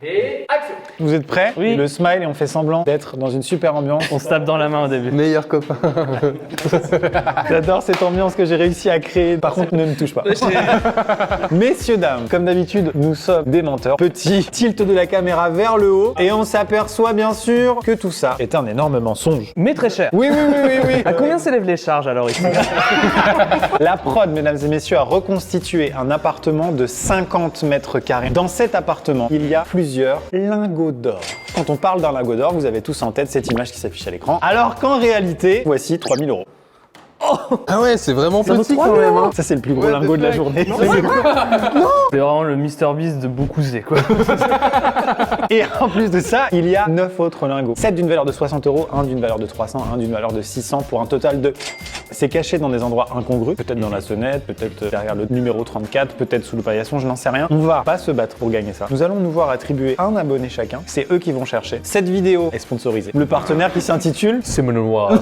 Et action! Vous êtes prêts? Oui. Le smile et on fait semblant d'être dans une super ambiance. On se tape dans la main au début. Meilleur copain. J'adore cette ambiance que j'ai réussi à créer. Par contre, ne me touche pas. Messieurs, dames, comme d'habitude, nous sommes des menteurs. Petit tilt de la caméra vers le haut et on s'aperçoit bien sûr que tout ça est un énorme mensonge. Mais très cher. Oui. À combien s'élèvent les charges alors ici? La prod, mesdames et messieurs, a reconstitué un appartement de 50 mètres carrés. Dans cet appartement, il y a plusieurs lingots d'or. Quand on parle d'un lingot d'or, vous avez tous en tête cette image qui s'affiche à l'écran. Alors qu'en réalité, voici 3 000 €. Ah ouais, c'est vraiment Ça vaut petit 3 quand 000 même. Hein. Ça, c'est le plus gros lingot de la journée. C'est vraiment le Mr Beast de Boucouzé quoi. Et en plus de ça, il y a 9 autres lingots. 7 d'une valeur de 60 €, un d'une valeur de 300, un d'une valeur de 600 pour un total de... C'est caché dans des endroits incongrus, peut-être dans la sonnette, peut-être derrière le numéro 34, peut-être sous le paillasson, je n'en sais rien. On va pas se battre pour gagner ça. Nous allons nous voir attribuer un abonné chacun. C'est eux qui vont chercher. Cette vidéo est sponsorisée. Le partenaire qui s'intitule Seminole Wars.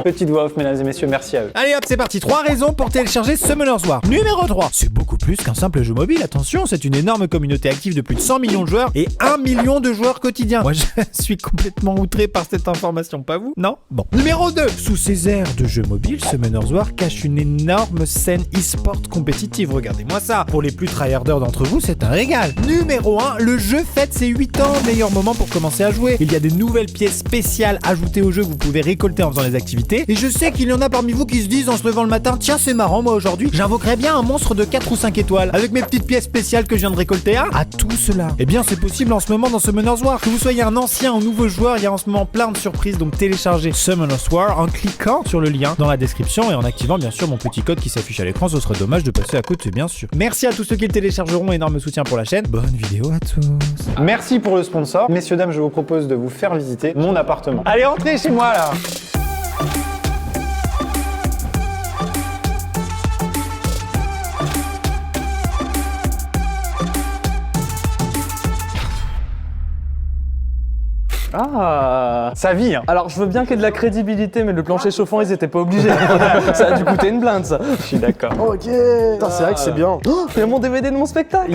Petite voix off, mesdames et messieurs, merci à eux. Allez hop, c'est parti. 3 raisons pour télécharger Summoner's War. Numéro 3. C'est beaucoup plus qu'un simple jeu mobile. Attention, c'est une énorme communauté active de plus de 100 millions de joueurs et 1 million de joueurs quotidiens. Moi, je suis complètement outré par cette information, pas vous? Non? Bon. Numéro 2. Sous ces airs de jeu mobile, Summoner's War cache une énorme scène e-sport compétitive. Regardez-moi ça. Pour les plus tryharders d'entre vous, c'est un régal. Numéro 1. Le jeu fête ses 8 ans. Meilleur moment pour commencer à jouer. Il y a des nouvelles pièces spéciales ajoutées au jeu que vous pouvez récolter en faisant les activités. Et je sais qu'il y en a parmi vous qui se disent en se levant le matin, tiens, c'est marrant, moi aujourd'hui, j'invoquerais bien un monstre de 4 ou 5 étoiles avec mes petites pièces spéciales que je viens de récolter. À tout cela, eh bien, c'est possible en ce moment dans Summoner's War. Que vous soyez un ancien ou nouveau joueur, il y a en ce moment plein de surprises. Donc téléchargez Summoner's War en cliquant sur le lien dans la description et en activant bien sûr mon petit code qui s'affiche à l'écran. Ce serait dommage de passer à côté, bien sûr. Merci à tous ceux qui le téléchargeront, énorme soutien pour la chaîne. Bonne vidéo à tous. Merci pour le sponsor. Messieurs, dames, je vous propose de vous faire visiter mon appartement. Allez, entrez chez moi là. Ah. Ça vit, hein. Alors je veux bien qu'il y ait de la crédibilité, mais le plancher chauffant ils étaient pas obligés. Ça a dû coûter une blinde ça. Je suis d'accord. Ok! Putain, c'est vrai que c'est bien. Oh, il y a mon DVD de mon spectacle.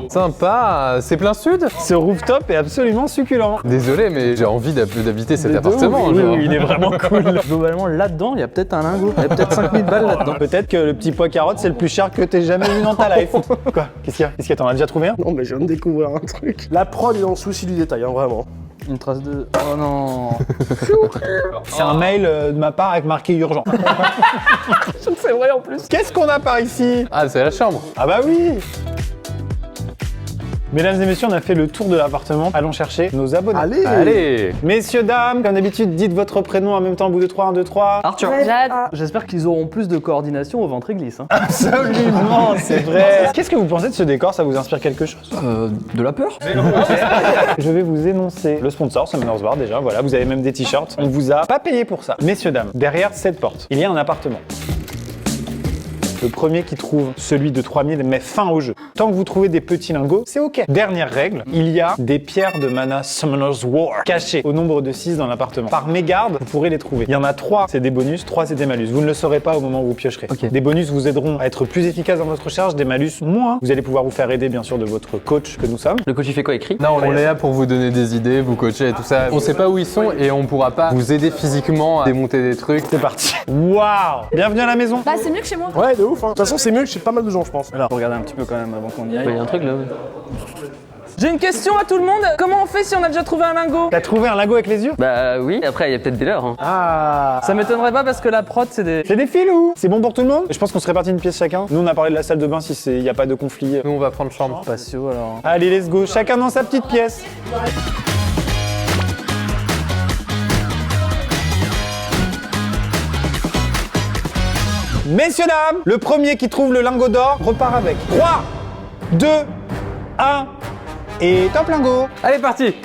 Sympa, c'est plein sud. Ce rooftop est absolument succulent. Désolé, mais j'ai envie d'habiter cet Mais de appartement. ouf, genre. Oui, il est vraiment cool. Globalement là-dedans, il y a peut-être un lingot. Il y a peut-être 5000 balles là-dedans. Peut-être que le petit pois carotte, c'est le plus cher que t'aies jamais vu dans ta life. Quoi? Qu'est-ce qu'il y a? Qu'est-ce qu'il y a? T'en as déjà trouvé un? Non, mais je viens de découvrir un truc. La prod est dans le souci du détail, hein, vraiment. Une trace de... Oh non. C'est un mail de ma part avec marqué urgent. C'est vrai en plus. Qu'est-ce qu'on a par ici? Ah, c'est la chambre. Ah bah oui! Mesdames et messieurs, on a fait le tour de l'appartement. Allons chercher nos abonnés. Allez! Allez. Messieurs, dames, comme d'habitude, dites votre prénom en même temps au bout de 3, 1, 2, 3. Arthur. Jade. J'espère qu'ils auront plus de coordination au ventre glisse. Hein. Absolument, c'est vrai. Qu'est-ce que vous pensez de ce décor? Ça vous inspire quelque chose? De la peur. Je vais vous énoncer le sponsor, Summoner's War déjà. Voilà, vous avez même des t-shirts. On vous a pas payé pour ça. Messieurs, dames, derrière cette porte, il y a un appartement. Le premier qui trouve celui de 3000 met fin au jeu. Tant que vous trouvez des petits lingots, c'est ok. Dernière règle, il y a des pierres de mana Summoner's War cachées au nombre de 6 dans l'appartement. Par mégarde, vous pourrez les trouver. Il y en a 3, c'est des bonus, 3 c'est des malus. Vous ne le saurez pas au moment où vous piocherez. Ok. Des bonus vous aideront à être plus efficace dans votre recherche, des malus moins. Vous allez pouvoir vous faire aider bien sûr de votre coach que nous sommes. Le coach il fait quoi écrit? Non, on est là pour vous donner des idées, vous coacher et tout ça. On sait pas où ils sont et on pourra pas vous aider physiquement à démonter des trucs. C'est parti. Waouh! Bienvenue à la maison. Bah, c'est mieux que chez moi. Ouais, de ouf, hein. De toute façon, c'est mieux que chez pas mal de gens, je pense. Alors, faut regarder un petit peu quand même avant qu'on y aille. Il y a un truc là. J'ai une question à tout le monde. Comment on fait si on a déjà trouvé un lingot? T'as trouvé un lingot avec les yeux? Bah oui, après il y a peut-être des leurres. Hein. Ah! Ça m'étonnerait pas parce que la prod c'est des... C'est des filous! C'est bon pour tout le monde? Je pense qu'on se répartit une pièce chacun. Nous on a parlé de la salle de bain si il n'y a pas de conflit. Nous, on va prendre chambre. Patio alors. Allez, let's go, chacun dans sa petite pièce. Messieurs, dames, le premier qui trouve le lingot d'or repart avec 3, 2, 1 et top lingot. Allez,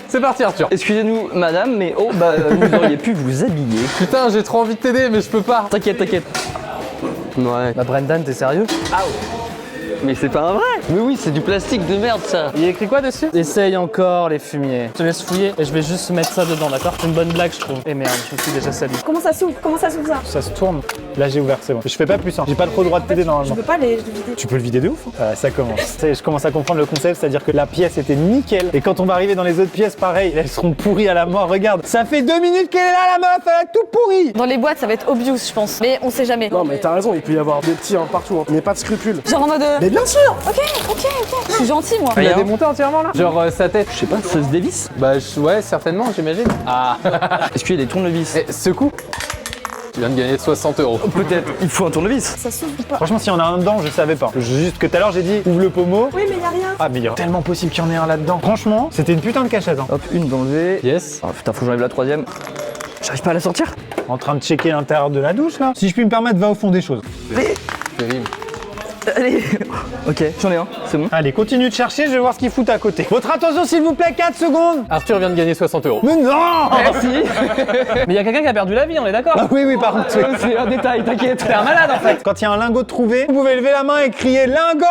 c'est parti Arthur. Excusez-nous madame, mais oh bah vous auriez pu vous habiller. Putain, j'ai trop envie de t'aider, mais je peux pas. T'inquiète. Ouais. Bah Brendan, t'es sérieux? Mais c'est pas un vrai. Mais oui, c'est du plastique de merde ça. Il y a écrit quoi dessus? Essaye encore les fumiers. Je te laisse fouiller et je vais juste mettre ça dedans, d'accord? C'est une bonne blague, je trouve. Et merde, je me suis déjà sali. Comment ça s'ouvre? Comment ça s'ouvre ça? Ça se tourne. Là, j'ai ouvert, c'est bon. Je fais pas plus, hein. J'ai pas trop le droit de t'aider Je normalement. peux pas les vider. Tu peux le vider de ouf. Ça commence. Ça y est, je commence à comprendre le concept, c'est-à-dire que la pièce était nickel. Et quand on va arriver dans les autres pièces, pareil, elles seront pourries à la mort. Regarde, ça fait 2 minutes qu'elle est là, la meuf, elle est toute pourrie. Dans les boîtes, ça va être obvious, je pense. Mais on sait jamais. Non, mais t'as raison, il peut y avoir des petits partout. Mais pas de scrupules. Genre en mode. Mais bien sûr! Ok. Je suis gentil, moi. Il a démonté entièrement là? Genre sa tête. Je sais pas, ça se dévisse. Bah ouais, certainement, j'imagine. Ah. Est-ce qu'il y a des tournevis? Et secoue. Tu viens de gagner 60 €. Peut-être. Il faut un tournevis. Ça s'ouvre ou pas? Franchement, s'il y en a un dedans, je savais pas. Juste que tout à l'heure, j'ai dit ouvre le pommeau. Oui, mais y a rien. Ah, mais il y a tellement possible qu'il y en ait un là-dedans. Franchement, c'était une putain de cachette. Hein. Hop, une d'enlever. Yes. Ah putain, faut que j'enlève la troisième. J'arrive pas à la sortir. En train de checker l'intérieur de la douche là. Si je puis me permettre, va au fond des choses. Terrible. Allez. Ok, j'en ai un, c'est bon. Allez, continue de chercher, je vais voir ce qu'ils foutent à côté. Votre attention, s'il vous plaît, 4 secondes. Arthur vient de gagner 60 €. Mais non! Merci. Mais il y a quelqu'un qui a perdu la vie, on est d'accord? Ah oui, par contre. oui. C'est un détail, t'inquiète. T'es un malade en fait. Quand il y a un lingot de trouvé, vous pouvez lever la main et crier lingot!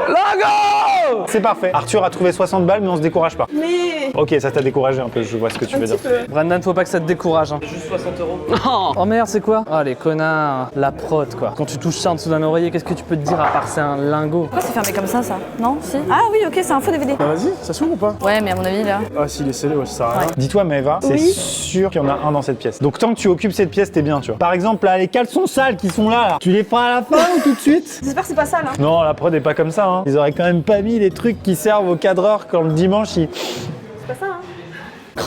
Lingot. C'est parfait. Arthur a trouvé 60 balles, mais on se décourage pas. Mais. Ok, ça t'a découragé un peu, je vois ce que tu veux dire. Brandon, faut pas que ça te décourage. Hein. Juste 60 €. Oh merde, c'est quoi? Oh les connards. La prod quoi. Quand tu touches ça en dessous d'un oreiller, qu'est-ce que tu peux te dire à part c'est un lingot? Pourquoi c'est fermé comme ça? Non? Si? Ah oui, ok, c'est un faux DVD. Bah vas-y, ça s'ouvre ou pas? Ouais, mais à mon avis, là. Ah si, les scellés, ouais, ça sert à rien. Dis-toi, Maëva, c'est Oui. sûr qu'il y en a un dans cette pièce. Donc tant que tu occupes cette pièce, t'es bien, tu vois. Par exemple, là, les caleçons sales qui sont là, tu les feras à la fin ou tout de suite? J'espère que c'est pas ça, là. Non, la prod est pas comme ça, hein. Ils auraient quand même pas mis les trucs qui servent aux cadreurs quand le dimanche, ils... C'est pas ça, hein.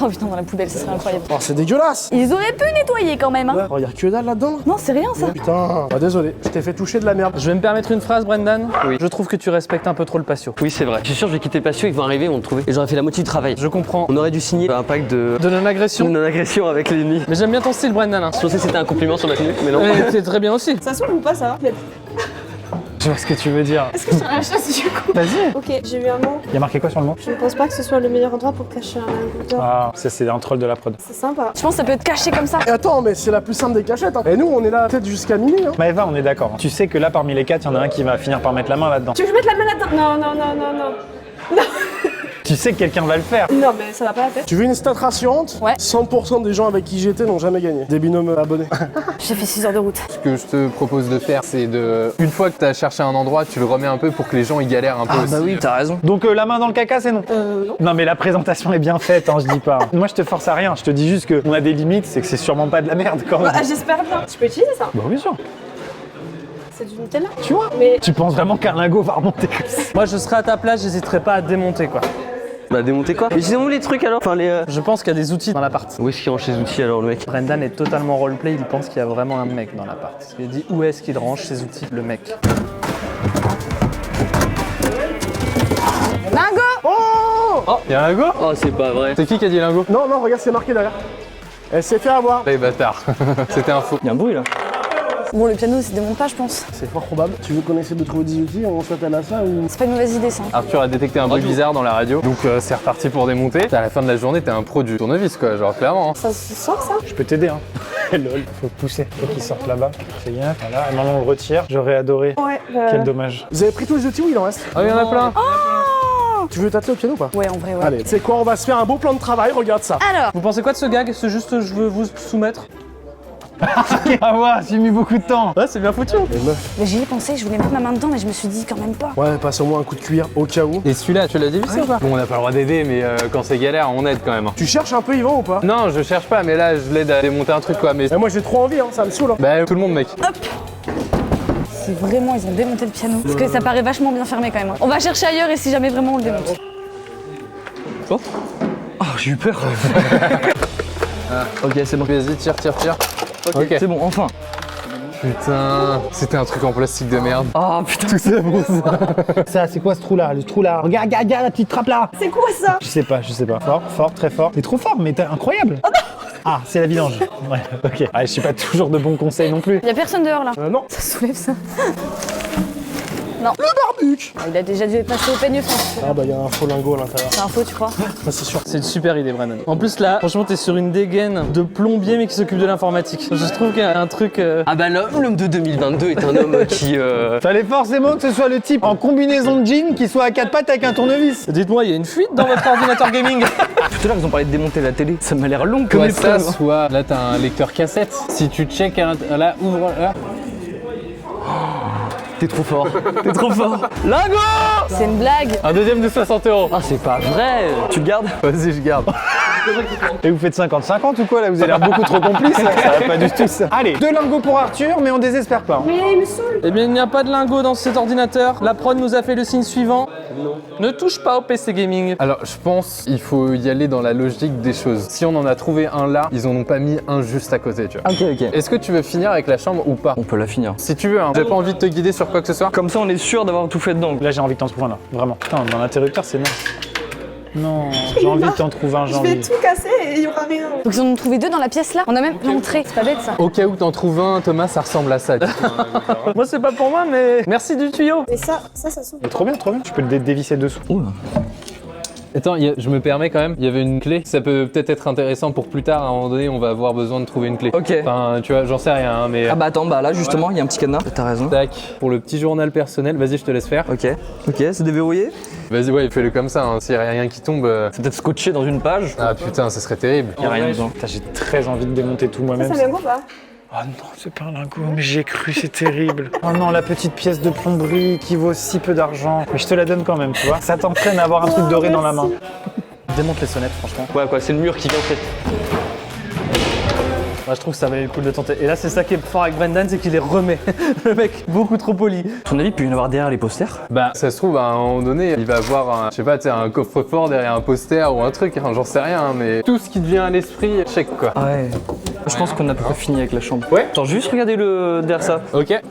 Oh putain, dans la poubelle, ce serait incroyable. Oh, c'est dégueulasse! Ils auraient pu nettoyer quand même, hein. Oh, y'a que dalle là-dedans? Non, c'est rien ça. Putain, bah désolé, je t'ai fait toucher de la merde. Je vais me permettre une phrase, Brendan. Oui. Je trouve que tu respectes un peu trop le patio. Oui, c'est vrai. Je suis sûr, je vais quitter le patio, ils vont arriver, ils vont le trouver. Et j'aurais fait la moitié du travail. Je comprends. On aurait dû signer un pacte de De non-agression. non-agression avec l'ennemi. Mais j'aime bien ton style, Brendan. Hein. Je pensais que c'était un compliment sur la tenue, mais non. C'est très bien aussi. Ça s'ouvre ou pas, ça? Je vois ce que tu veux dire. Est-ce que c'est la chasse du coup? Vas-y. Ok, j'ai eu un mot. Il y a marqué quoi sur le mot? Je ne pense pas que ce soit le meilleur endroit pour cacher un lingot d'or. Ah, ça c'est un troll de la prod. C'est sympa. Je pense que ça peut être caché comme ça. Et attends, mais c'est la plus simple des cachettes. Hein. Et nous, on est là peut-être jusqu'à minuit. Hein. Maëva, on est d'accord. Hein. Tu sais que là, parmi les 4, il y en a un qui va finir par mettre la main là-dedans. Tu veux que je mette la main là-dedans? Non, non, non, non, non. Tu sais que quelqu'un va le faire. Non, mais ça va pas la tête. Tu veux une stat rassurante? Ouais. 100% des gens avec qui j'étais n'ont jamais gagné. Des binômes abonnés. J'ai fait 6 heures de route. Ce que je te propose de faire, c'est de. Une fois que tu as cherché un endroit, tu le remets un peu pour que les gens y galèrent un peu aussi. Bah oui, t'as raison. Donc la main dans le caca, c'est non? Non. Non mais la présentation est bien faite, hein, je dis pas. Moi je te force à rien, je te dis juste qu'on a des limites, c'est que c'est sûrement pas de la merde quand même. Ah, j'espère bien. Tu peux utiliser ça? Bah bien sûr, C'est du Nutella? tu vois. Mais Tu penses vraiment qu'un lingot va remonter comme ça? Moi, je serais à ta place, j'hésiterais pas à démonter quoi. Bah démonter quoi? Mais ils ont où les trucs alors? Enfin les. Je pense qu'il y a des outils dans l'appart. Où est-ce qu'il range ses outils alors le mec? Brendan est totalement roleplay, il pense qu'il y a vraiment un mec dans l'appart. Il dit où est-ce qu'il range ses outils, le mec. Lingot! Oh! Y'a un lingot? Oh c'est pas vrai. C'est qui a dit lingot? Non, non, regarde, c'est marqué derrière. Elle s'est fait avoir. Les bâtards. C'était un faux. Il y a un bruit là. Bon, le piano, c'est démonte pas, je pense. C'est fort probable. Tu veux qu'on essaie de trouver des outils? On s'attelle à ça ou. C'est pas une mauvaise idée, ça. Arthur a détecté un bruit bizarre dans la radio, donc c'est reparti pour démonter. À la fin de la journée, t'es un pro du tournevis quoi, genre clairement. Hein. ça se sort ça? Je peux t'aider hein. Lol, faut pousser, faut qu'il sorte là-bas. Fais gaffe, voilà, et maintenant on le retire. J'aurais adoré. Ouais. Quel dommage. Vous avez pris tous les outils ou il en reste? Ah, il y en a plein. Tu veux t'atteler au piano ou pas? Ouais, en vrai, ouais. Allez, c'est quoi? On va se faire un beau plan de travail, regarde ça. Alors, Vous pensez quoi de ce gag? C'est juste je veux vous soumettre. Ah ouais, j'ai mis beaucoup de temps. Ouais, c'est bien foutu. Les meufs. mais j'y ai pensé, je voulais mettre ma main dedans, mais je me suis dit quand même pas. Ouais, passe au moins un coup de cuir au cas où. Et celui-là, tu l'as dévissé ou pas? Bon, on n'a pas le droit d'aider, mais quand c'est galère, on aide quand même. Hein. Tu cherches un peu Yvan ou pas? Non, je cherche pas, mais là, je l'aide à démonter un truc quoi. Mais Eh, moi j'ai trop envie, hein, ça me saoule. Hein. bah, tout le monde, mec. Si vraiment ils ont démonté le piano. Parce que ça paraît vachement bien fermé quand même. Hein. On va chercher ailleurs et si jamais vraiment on le démonte. Oh j'ai eu peur. Ok c'est bon. Vas-y, tire. Ok, c'est bon, enfin. Putain, c'était un truc en plastique de merde. Ah putain. Tout ça pour ça. Ça, c'est quoi ce trou-là? Le trou-là. Regarde la petite trappe là. C'est quoi ça? Je sais pas. Fort, très fort. T'es trop fort, mais t'es incroyable. Ah, c'est la vidange. Ouais, ok. Ah, je suis pas toujours de bons conseils non plus. Y'a personne dehors là. Non. Ça soulève ça. Non. Le barbuc. Il a déjà dû passer au peigne fin. Ah bah il y a un faux lingot à l'intérieur. C'est un faux, tu crois? Ah, c'est sûr. C'est une super idée, Brandon. En plus, là, franchement, t'es sur une dégaine de plombier, mais qui s'occupe de l'informatique. Je trouve qu'il y a un truc. Ah bah l'homme de 2022 est un homme qui... Fallait forcément que ce soit le type en combinaison de jean qui soit à 4 pattes avec un tournevis. Dites-moi, il y a une fuite dans votre ordinateur gaming? Tout à l'heure, ils ont parlé de démonter la télé. Ça m'a l'air long comme Soit ça, épreuve. soit là t'as un lecteur cassette. Si tu check là, ouvre là. T'es trop fort. T'es trop fort. Lingo! C'est une blague. Un deuxième de 60 €. Ah, c'est pas vrai. Tu le gardes? Vas-y, je garde. Et vous faites 50-50 ou quoi là? Vous avez l'air beaucoup trop complices là. Ça va pas du tout ça. Allez, 2 lingots pour Arthur, mais on désespère pas. Mais il me saoule. Eh bien, il n'y a pas de lingot dans cet ordinateur. La prod nous a fait le signe suivant. Ne touche pas au PC gaming. Alors, je pense qu'il faut y aller dans la logique des choses. Si on en a trouvé un là, ils en ont pas mis un juste à côté, tu vois. Ok, ok. Est-ce que tu veux finir avec la chambre ou pas? On peut la finir. Si tu veux, hein. J'ai pas envie de te guider sur quoi que ce soit. Comme ça, on est sûr d'avoir tout fait dedans. Là, j'ai envie que t'en trouves un là. Vraiment. Putain, dans l'interrupteur, c'est nice. Non, j'ai envie que t'en trouves un, j'ai Je vais envie. tout casser et il y aura rien. Donc ils en ont trouvé 2 dans la pièce là. On a même l'entrée. C'est pas bête ça. Au cas où t'en trouves un, Thomas, ça ressemble à ça. Moi, c'est pas pour moi, mais merci du tuyau. Et ça s'ouvre. Mais trop bien, trop bien. Tu peux le dévisser dessous. Attends, je me permets quand même, il y avait une clé. Ça peut peut-être être intéressant pour plus tard. À un moment donné, on va avoir besoin de trouver une clé. Ok. Enfin, tu vois, j'en sais rien, hein, mais. Ah bah attends, bah là justement, il y a un petit cadenas. T'as raison. Tac, pour le petit journal personnel, vas-y, je te laisse faire. Ok. Ok, c'est déverrouillé. Vas-y, ouais, fais-le comme ça, hein. S'il y a rien qui tombe. C'est peut-être scotché dans une page. Ah putain, ça serait terrible. Y a rien dedans. Putain, j'ai très envie de démonter tout moi-même. Ça vient quoi pas? Oh non, c'est pas un lingot, mais j'y ai cru, c'est terrible. Oh non, la petite pièce de plomberie qui vaut si peu d'argent. Mais je te la donne quand même, tu vois. Ça t'entraîne à avoir un truc doré dans la main. Démonte les sonnettes, franchement. Ouais, quoi, c'est le mur qui vient en fait. Moi, je trouve que ça valait le coup de le tenter. Et là, c'est ça qui est fort avec Brendan, c'est qu'il les remet. Le mec, beaucoup trop poli. À ton avis, il peut y en avoir derrière les posters? Bah, ça se trouve, à un moment donné, il va avoir un, je sais pas, tu sais, un coffre-fort derrière un poster ou un truc, hein, j'en sais rien, hein, mais tout ce qui te vient à l'esprit, check quoi. Ah ouais. Je pense qu'on a à peu près fini avec la chambre. Ouais. Attends, juste regarder le derrière ça. Ok.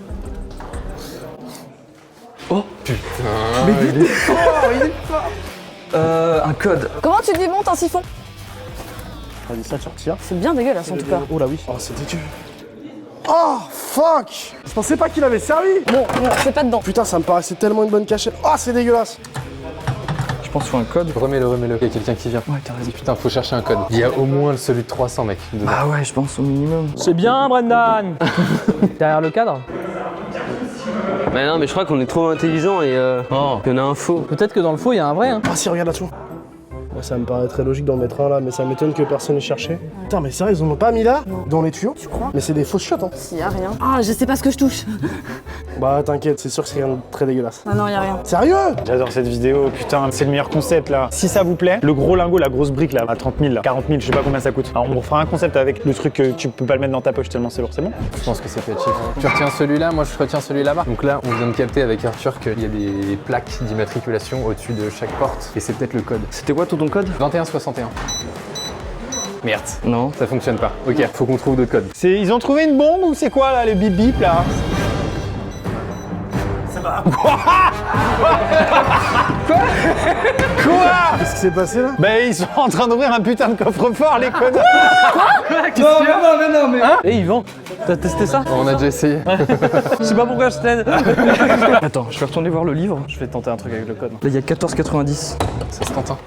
Oh Putain, mais il est fort, il est fort. Un code. Comment tu démontes un siphon? Vas-y, ça tu retires. C'est bien dégueulasse en tout cas. Oh là oui. Oh c'est dégueu. Oh fuck. Je pensais pas qu'il avait servi. Bon, c'est pas dedans. Putain, ça me paraissait tellement une bonne cachette. Oh c'est dégueulasse. Je pense qu'il faut un code. Remets-le. Il y a quelqu'un qui vient. Ouais, t'as raison. Putain, faut chercher un code. Il y a au moins celui de 300, mec. dedans. Ah ouais, je pense au minimum. C'est bien, Brendan. Derrière le cadre. Mais non, mais je crois qu'on est trop intelligent et il y en a un faux. Peut-être que dans le faux, il y a un vrai. Hein. Ah si, regarde là-dessous. Ouais, ça me paraît très logique d'en mettre un là, mais ça m'étonne que personne n'ait cherché. Putain, mais sérieux, ils en ont pas mis là? Dans les tuyaux? Tu crois? Mais c'est des fausses chiottes, hein. S'il y a rien. Ah, je sais pas ce que je touche. Bah t'inquiète, c'est sûr que c'est rien de très dégueulasse. Ah non, y a rien. Sérieux? J'adore cette vidéo, putain, c'est le meilleur concept là. Si ça vous plaît, le gros lingot, la grosse brique là, à 30 000, là, 40 000, je sais pas combien ça coûte. Alors on fera un concept avec le truc que tu peux pas le mettre dans ta poche tellement c'est lourd, c'est bon? Je pense que c'est fait chier. Tu retiens celui-là, moi je retiens celui là-bas. Donc là, on vient de capter avec Arthur qu'il y a des plaques d'immatriculation au-dessus de chaque porte. Et c'est peut-être le code. C'était quoi ton code? 2161. Merde. Non. Ça fonctionne pas. Ok, faut qu'on trouve d'autres codes. Ils ont trouvé une bombe ou c'est quoi là, le bip bip là? Quoi? Qu'est-ce qui s'est passé là? Bah ils sont en train d'ouvrir un putain de coffre-fort les connards. Et Yvan, t'as testé ça? On a déjà essayé. Je sais pas pourquoi je t'aide. Attends, je vais retourner voir le livre. Je vais tenter un truc avec le code. Là, il y a 14,90. Ça se tente. Hein.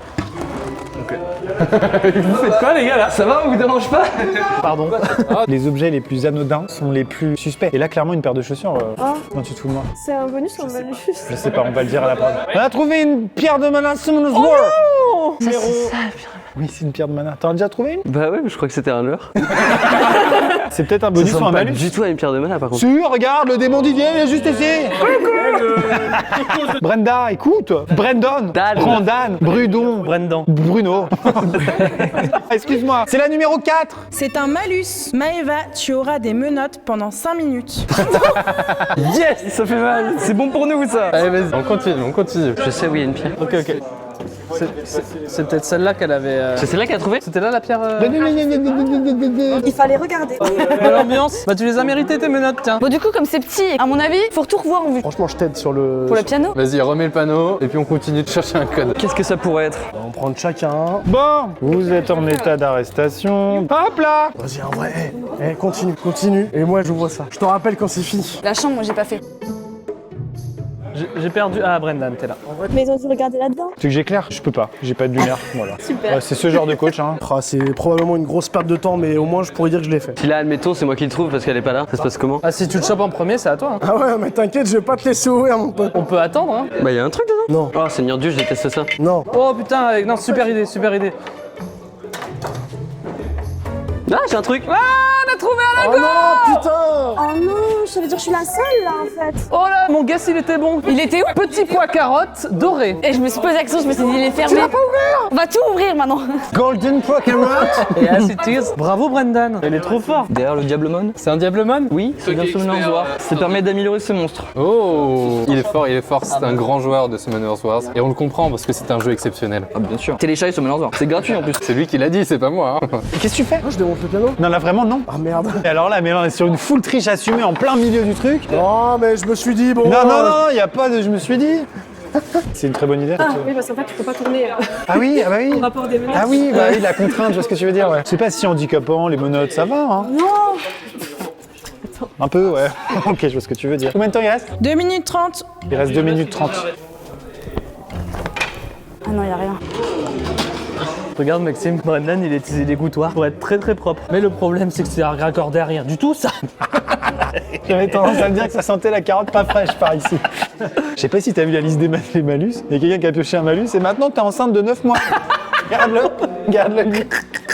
Vous faites quoi les gars là? Ça va, on vous dérange pas? Pardon. Les objets les plus anodins sont les plus suspects. Et là clairement une paire de chaussures, comment tu te fous de moi? C'est un bonus ou un malus? Je sais pas, on va le dire à la prod. On a trouvé une pierre de mana Summoner's War. Numéro... Oui, c'est une pierre de mana. T'en as déjà trouvé une? Bah ouais, mais je crois que c'était un leurre. C'est peut-être un Ça bonus ou un ressemble pas malus. du tout à une pierre de mana par contre. Si, regarde, le démon Didier, il est juste ici. Brenda, écoute. Brandon. Dan. Brandan. Brudon. Brendan. Bruno. Excuse-moi. C'est la numéro 4. C'est un malus. Maëva, tu auras des menottes pendant 5 minutes. Yes, ça fait mal. C'est bon pour nous ça. Allez, vas-y, on continue. Je sais où il y a une pierre. Ok, ok. C'est peut-être celle-là qu'elle avait. C'est celle-là qu'elle a trouvé? C'était là la pierre. Il fallait regarder. L'ambiance. Bah tu les as méritées tes menottes, tiens. Bon, du coup, comme c'est petit, à mon avis, faut tout revoir en vue. Franchement, je t'aide sur le... Pour le piano. Vas-y, remets le panneau et puis on continue de chercher un code. Qu'est-ce que ça pourrait être? On va en prendre chacun. Bon, vous êtes en état d'arrestation. Hop là. Vas-y, en vrai. Continue. Et moi, j'ouvre ça. Je te rappelle quand c'est fini. La chambre, moi, j'ai pas fait. J'ai perdu. Ah, Brendan, t'es là. Mais ils ont dû regarder là-dedans. Tu veux que j'éclaire? Je peux pas, j'ai pas de lumière. Voilà. Super. Ouais, c'est ce genre de coach, hein. Ah, c'est probablement une grosse perte de temps, mais au moins je pourrais dire que je l'ai fait. Si là, admettons, c'est moi qui le trouve parce qu'elle est pas là, ça se passe comment? Ah, si tu le chopes en premier, c'est à toi. Hein. Ah ouais, mais t'inquiète, je vais pas te laisser ouvrir, mon pote. On peut attendre, hein. Bah, y'a un truc dedans. Non. Oh, Seigneur Dieu, je déteste ça. Non. Oh putain, non, super idée, super idée. Ah, j'ai un truc. Ah, on a trouvé un Oh lago. non, putain. Oh non, ça veut dire que je suis la seule là en fait. Oh là, mon guess, il était bon. Il était où? Petit pois carotte doré. Et je me suis posé la question, je me suis dit, il est fermé. Tu l'as pas ouvert? On va tout ouvrir maintenant. Golden Pokémon. Et as it is. Bravo, Brendan. Elle est trop forte. Derrière le Diablemon? C'est un Diablemon? Oui, c'est bien Summoner's War. Ça permet d'améliorer ce monstre. Oh, il est fort, c'est un grand joueur de Summoner's Wars. Et on le comprend parce que c'est un jeu exceptionnel. Ah, bien sûr. Télécharge Summoner's War. C'est gratuit en plus. C'est lui qui l'a dit, c'est pas moi. Hein. Qu'est-ce que tu fais? Moi, je démonte le piano. Non, là vraiment, non. Ah merde. Et alors là, mais là, on est sur une full triche assumée en plein milieu du truc. Non, mais je me suis dit, bon. Non, y a pas de. Je me suis dit. C'est une très bonne idée. Oui, parce qu'en fait, tu peux pas tourner. Ah oui, ah bah oui. Rapport des menaces. Ah oui, bah oui, la contrainte, je vois ce que tu veux dire, ouais. C'est pas si handicapant, les menottes, ça va, hein. Non. Un peu, ouais. Ok, je vois ce que tu veux dire. Combien de temps il reste? 2 minutes 30. Il reste 2 minutes 30. Ah non, il a rien. Regarde, Maxime, Brendan, il a utilisé des gouttoirs pour être très très propre. Mais le problème, c'est que c'est raccordé à rien du tout, ça. J'avais tendance à me dire que ça sentait la carotte pas fraîche par ici. Je sais pas si t'as vu la liste des malus. Il y a quelqu'un qui a pioché un malus et maintenant t'es enceinte de 9 mois. Garde-le lui.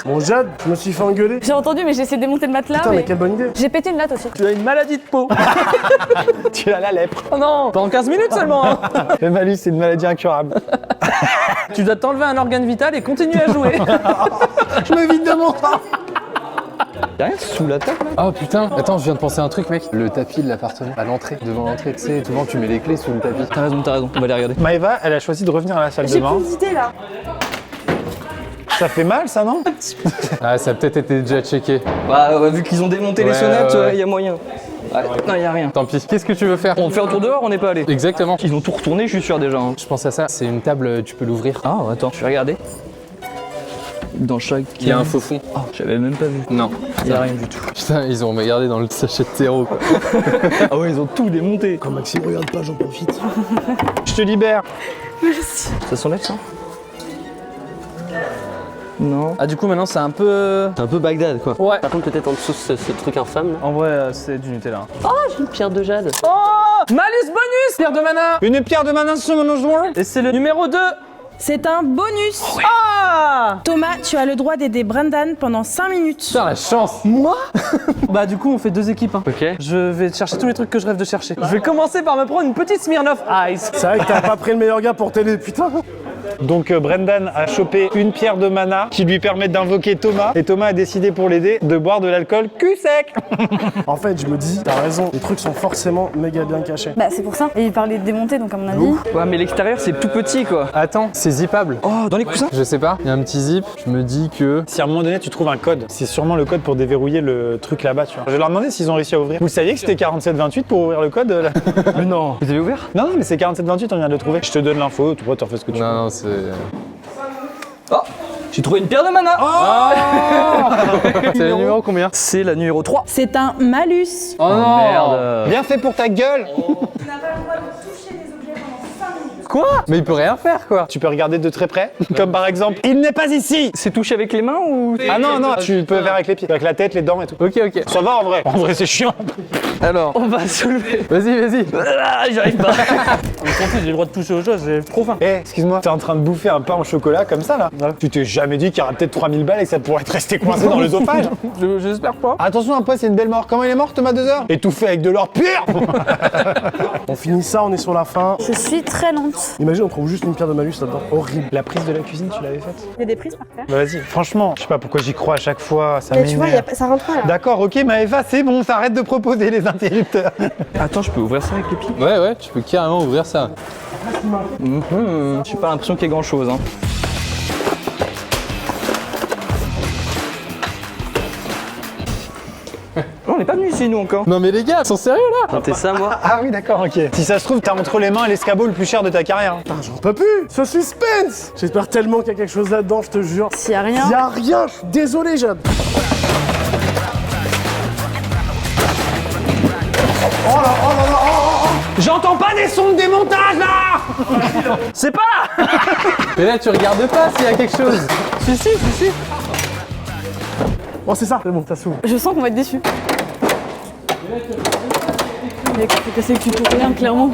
Bon, Jade, je me suis fait engueuler. J'ai entendu, mais j'ai essayé de démonter le matelas. Putain, mais quelle bonne idée. J'ai pété une latte aussi. Tu as une maladie de peau. Tu as la lèpre. Oh non, pendant 15 minutes seulement. Hein. Le malus, c'est une maladie incurable. Tu dois t'enlever un organe vital et continuer à jouer. Je me vide de mon temps. Y'a rien sous la table là? Oh putain, attends, je viens de penser à un truc, mec. Le tapis de l'appartement, à l'entrée, devant l'entrée, tu sais, souvent tu mets les clés sous le tapis. T'as raison, on va les regarder. Maëva, elle a choisi de revenir à la salle de J'ai bain. plus d'idées là. Ça fait mal, ça, non? Ah, ça a peut-être été déjà checké. Bah, vu qu'ils ont démonté les Ouais, sonnettes, ouais. y a moyen. Ouais, non, y a rien. Tant pis. Qu'est-ce que tu veux faire? On fait un tour dehors, on n'est pas allé. Exactement. Ils ont tout retourné, je suis sûr déjà. Hein. Je pense à ça, c'est une table, tu peux l'ouvrir. Ah, attends, je vais regarder. Dans chaque. Il y a un faux fond. Oh, j'avais même pas vu. Non. Y a rien du tout. Putain, ils ont regardé dans le sachet de terreau, quoi. Ah ouais, ils ont tout démonté. Quand Maxime regarde pas, j'en profite. Je te libère. Ça s'enlève ça? Non. Ah, du coup, maintenant, c'est un peu. C'est un peu Bagdad quoi. Ouais. Par contre, peut-être en dessous ce truc infâme là. En vrai, c'est du Nutella. Une pierre de jade. Oh, malus bonus, pierre de mana. Une pierre de mana sur mon joueur. Et c'est le numéro 2. C'est un bonus. Ah. Thomas, tu as le droit d'aider Brendan pendant 5 minutes. Putain, la chance. Bah, du coup, on fait 2 équipes. Hein. Ok. Je vais chercher tous les trucs que je rêve de chercher. Je vais commencer par me prendre une petite Smirnoff Ice. C'est vrai que t'as pas pris le meilleur gars pour t'aider, putain. Donc Brendan a chopé une pierre de mana qui lui permet d'invoquer Thomas. Et Thomas a décidé pour l'aider de boire de l'alcool cul sec. En fait, je me dis, t'as raison, les trucs sont forcément méga bien cachés. Bah, c'est pour ça. Et il parlait de démonter, donc à mon avis. Ouais, mais l'extérieur c'est tout petit quoi. Attends, c'est zippable. Oh, dans les coussins? Je sais pas, il y a un petit zip, je me dis que... Si à un moment donné tu trouves un code, c'est sûrement le code pour déverrouiller le truc là-bas, tu vois. Je vais leur demander s'ils ont réussi à ouvrir. Vous saviez que c'était 4728 pour ouvrir le code là? Mais non. Vous avez ouvert? Non, mais c'est 4728, on vient de le trouver. Je te donne l'info, toi t'en fais ce que tu veux. Non, c'est... Oh, j'ai trouvé une pierre de mana. C'est le numéro combien? C'est la numéro 3. C'est un malus. Oh non. Merde. Bien fait pour ta gueule. Quoi? Mais il peut rien faire, quoi. Tu peux regarder de très près, comme par exemple, il n'est pas ici. C'est touché avec les mains ou? Ah non, tu peux faire avec les pieds, avec la tête, les dents et tout. Ok, ok. Ça va en vrai. En vrai, c'est chiant. Alors, on va soulever. Vas-y. Ah, j'arrive pas. Mais tant pis, j'ai le droit de toucher aux choses, j'ai trop faim. Eh, excuse-moi, t'es en train de bouffer un pain au chocolat comme ça là? Tu t'es jamais dit qu'il y aura peut-être 3000 balles et que ça pourrait être resté coincé dans l'œsophage? J'espère pas. Attention, un poids, c'est une belle mort. Comment il est mort, Thomas 2 heures? Étouffé avec de l'or pur. On finit ça, on est sur la fin. Je suis très lente. Imagine, on trouve juste une pierre de malus là-dedans. Horrible. La prise de la cuisine, tu l'avais faite? Il y a des prises par terre. Bah vas-y, franchement, je sais pas pourquoi j'y crois à chaque fois, ça Mais tu vois, m'énerve. ça rentre pas là. D'accord, ok, Maëva, c'est bon, ça arrête de proposer les interrupteurs. Attends, je peux ouvrir ça avec les pieds? Ouais, tu peux carrément ouvrir ça. J'ai pas l'impression qu'il y ait grand chose. Hein. On n'est pas venu ici nous encore. Non mais les gars, ils sont sérieux là? Tentez ça moi. Ah oui, d'accord, ok. Si ça se trouve, t'as entre les mains l'escabeau le plus cher de ta carrière. Putain, j'en peux plus. Ce suspense. J'espère tellement qu'il y a quelque chose là-dedans, je te jure. S'il y a rien. S'il y a rien, je suis désolé, Jade. J'entends pas des sons de démontage là. C'est pas là. Mais là, tu regardes pas s'il y a quelque chose. Si. Oh, c'est ça, c'est bon, ça s'ouvre. Je sens qu'on va être déçus. Mec, faut casser le cul pour rien, clairement.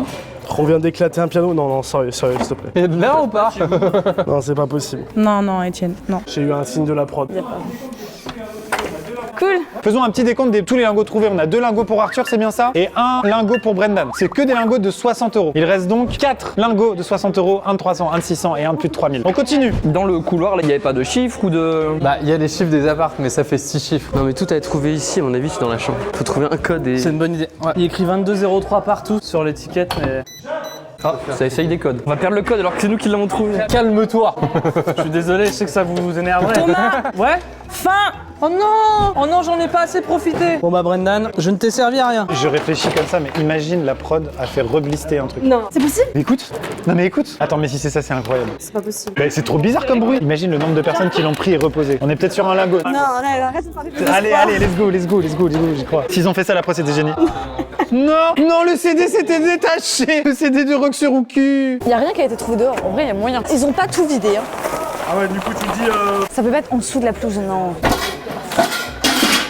On vient d'éclater un piano. Non, sérieux, s'il te plaît. Il y a de l'air ou pas? Non, c'est pas possible. Non, Étienne, non. J'ai eu un signe de la prod. Cool. Faisons un petit décompte de tous les lingots trouvés. On a 2 lingots pour Arthur, c'est bien ça? Et 1 lingot pour Brendan. C'est que des lingots de 60 €. Il reste donc 4 lingots de 60 €, un de 300, un de 600 et un de plus de 3000. On continue. Dans le couloir, là, il n'y avait pas de chiffres ou de. Bah, il y a les chiffres des apparts, mais ça fait 6 chiffres. Non, mais tout a été trouvé ici, à mon avis, c'est dans la chambre. Faut trouver un code et. C'est une bonne idée. Ouais. Il écrit 2203 partout sur l'étiquette, mais Ah, ça essaye des codes. On va perdre le code alors que c'est nous qui l'avons trouvé. Calme-toi. je suis désolé, je sais que ça vous énerverait. Thomas, Ouais. fin. Oh non, j'en ai pas assez profité. Bon bah Brendan, je ne t'ai servi à rien. Je réfléchis comme ça, mais imagine la prod a fait reblister un truc. Non, c'est possible? Mais écoute. Non mais écoute. Attends, mais si c'est ça, c'est incroyable. C'est pas possible. Mais c'est trop bizarre comme bruit. Imagine le nombre de personnes qui l'ont pris et reposé. On est peut-être sur un lingot. Non, là, arrête de parler de Allez, let's go, j'y crois. S'ils ont fait ça, la prod, c'était génie. Non, le CD s'était détaché. Le CD de Rock sur cul. Y a rien qui a été trouvé dehors. En vrai, y a moyen. Ils ont pas tout vidé. Hein. Ah ouais, du coup, tu dis. Ça peut pas être en dessous de la pelouse, non.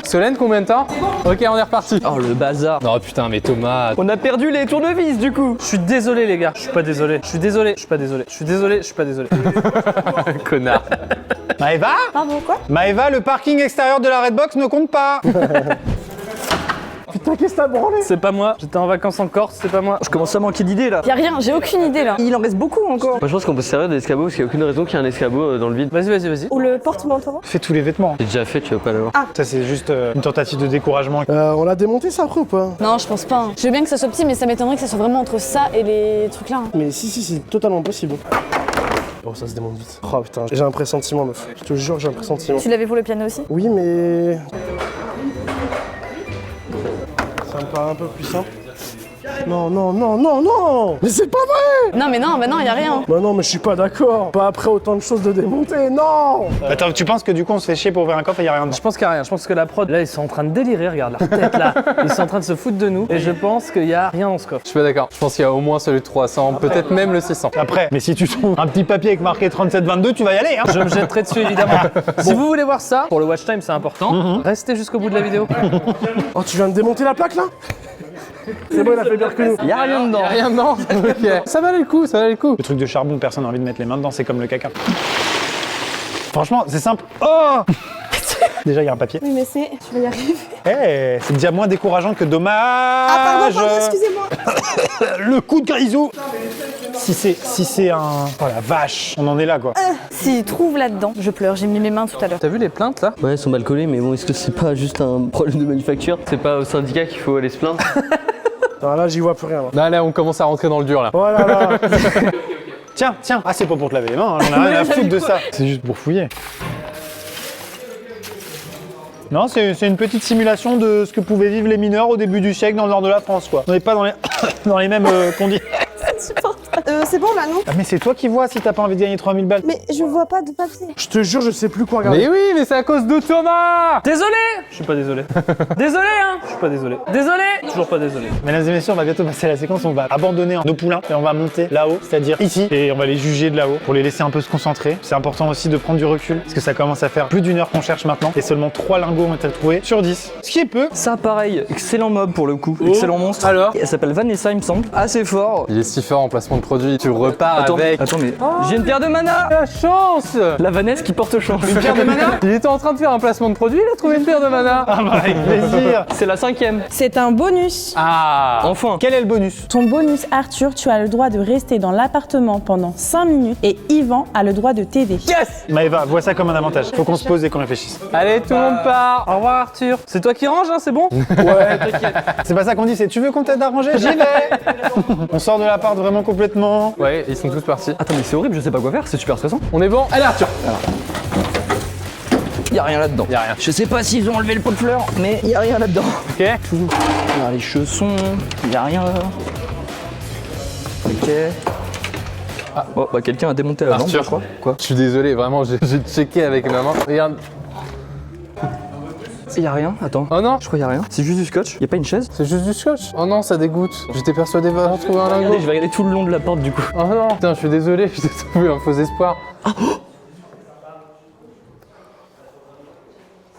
Solène, combien de temps? Ok, on est reparti. Oh, le bazar. Non, putain, mais Thomas. On a perdu les tournevis du coup. Je suis désolé les gars, je suis pas désolé. Je suis désolé, je suis pas désolé. Je suis désolé, je suis pas désolé. Connard. Maëva? Pardon, quoi? Maëva, le parking extérieur de la Redbox ne compte pas. Putain, qu'est-ce que t'as branlé? C'est pas moi, j'étais en vacances en Corse, c'est pas moi. Je commence à manquer d'idées là. Y a rien, j'ai aucune idée là. Il en reste beaucoup encore. Moi, je pense qu'on peut se servir de l'escabeau parce qu'il n'y a aucune raison qu'il y ait un escabeau dans le vide. Vas-y. Ou le porte-manteau? Fais tous les vêtements. J'ai déjà fait, tu vas pas l'avoir. Ça, c'est juste une tentative de découragement. On l'a démonté ça après ou pas? Non, je pense pas. Hein. Je veux bien que ça soit petit, mais ça m'étonnerait que ça soit vraiment entre ça et les trucs là. Hein. Mais si, c'est totalement possible. Oh, ça se démonte vite. Oh putain, j'ai un pressentiment, meuf. Je te jure, j'ai un pressentiment. Tu l'avais pour le piano aussi? Oui, mais. Ça me paraît un peu plus simple. Non! Mais c'est pas vrai! Non, mais non, bah non, y a rien. Bah non, mais je suis pas d'accord. Pas après autant de choses de démonter, non! Attends, tu penses que du coup, on se fait chier pour ouvrir un coffre et y a rien dedans? Je pense qu'il y a rien, je pense que la prod, là ils sont en train de délirer, regarde leur tête là. Ils sont en train de se foutre de nous et je pense qu'il y a rien dans ce coffre. Je suis pas d'accord. Je pense qu'il y a au moins celui de 300, peut-être même le 600. Après, mais si tu trouves un petit papier avec marqué 3722, tu vas y aller, hein? Je me jetterai dessus évidemment. Si vous voulez voir ça, pour le watch time c'est important, restez jusqu'au bout de la vidéo. Oh, tu viens de démonter la plaque là? C'est bon, il a fait pire que nous. Y'a rien dedans. Rien dedans. Ok. Ça valait le coup. Le truc de charbon, personne n'a envie de mettre les mains dedans, c'est comme le caca. Franchement, c'est simple. Oh! Déjà, il y a un papier. Oui, mais je vais y arriver. Eh, c'est déjà moins décourageant que dommage. Ah, pardon, excusez-moi. Le coup de grisou. Si c'est un... Oh la vache, on en est là quoi. S'ils trouvent là-dedans, je pleure. J'ai mis mes mains tout à l'heure. T'as vu les plaintes là? Ouais, ils sont mal collés, mais bon, est-ce que c'est pas juste un problème de manufacture? C'est pas au syndicat qu'il faut aller se plaindre? Ah, là, j'y vois plus rien. Là, on commence à rentrer dans le dur là. Oh là là. Tiens. Ah, c'est pas pour te laver les mains, hein, j'en ai rien à foutre de ça. C'est juste pour fouiller. Non, c'est une petite simulation de ce que pouvaient vivre les mineurs au début du siècle dans le nord de la France, quoi. On n'est pas dans les, dans les mêmes conditions. C'est bon là, non? Ah, mais c'est toi qui vois si t'as pas envie de gagner 3000 balles. Mais je vois pas de papier. Je te jure, je sais plus quoi regarder. Mais oui, mais c'est à cause de Thomas. Désolé! Je suis pas désolé. Désolé hein! Je suis pas désolé. Désolé! Toujours pas désolé. Mesdames et messieurs, on va bientôt passer à la séquence, on va abandonner nos poulains et on va monter là-haut, c'est-à-dire ici, et on va les juger de là-haut pour les laisser un peu se concentrer. C'est important aussi de prendre du recul, parce que ça commence à faire plus d'1 heure qu'on cherche maintenant, et seulement 3 lingots ont été trouvés sur 10, ce qui est peu. Ça, pareil, excellent mob pour le coup. Excellent monstre. Alors? Elle s'appelle Vanessa, il me semble. Assez fort. Il est si fort en placement de produit. Tu repars avec. Attends, mais j'ai une paire de mana. La chance. La Vanessa qui porte chance. Une paire de mana. Il était en train de faire un placement de produit, il a trouvé une paire de mana. Ah bah avec plaisir. C'est la 5e. C'est un bonus. Ah. Enfin. Quel est le bonus? Ton bonus Arthur, tu as le droit de rester dans l'appartement pendant 5 minutes et Yvan a le droit de t'aider. Yes. Maëva, vois ça comme un avantage. Faut qu'on se pose et qu'on réfléchisse. Allez, tout le monde part. Au revoir Arthur. C'est toi qui ranges hein, c'est bon? Ouais, t'inquiète. C'est pas ça qu'on dit, c'est tu veux qu'on t'aide à ranger? J'y vais. On sort de l'appart vraiment complètement. Ouais, ils sont tous partis. Attends, mais c'est horrible, je sais pas quoi faire, c'est super stressant. On est bon. Allez, Arthur. Y'a rien là-dedans. Y'a rien. Je sais pas s'ils ont enlevé le pot de fleurs, mais y'a rien là-dedans. Ok. Y'a les chaussons, y'a rien là. Ok. Ah, bon, bah quelqu'un a démonté la lampe, Arthur, je crois. Quoi? Je suis désolé, vraiment, j'ai checké avec ma main. Regarde. Y'a rien, attends. Oh non, Je crois qu'il y a rien. C'est juste du scotch. Y a pas une chaise. c'est juste du scotch. Oh non, ça dégoûte. J'étais persuadé de retrouver un lingot. Regardez, je vais regarder tout le long de la porte du coup. Oh non, putain, je suis désolé, je t'ai trouvé un faux espoir.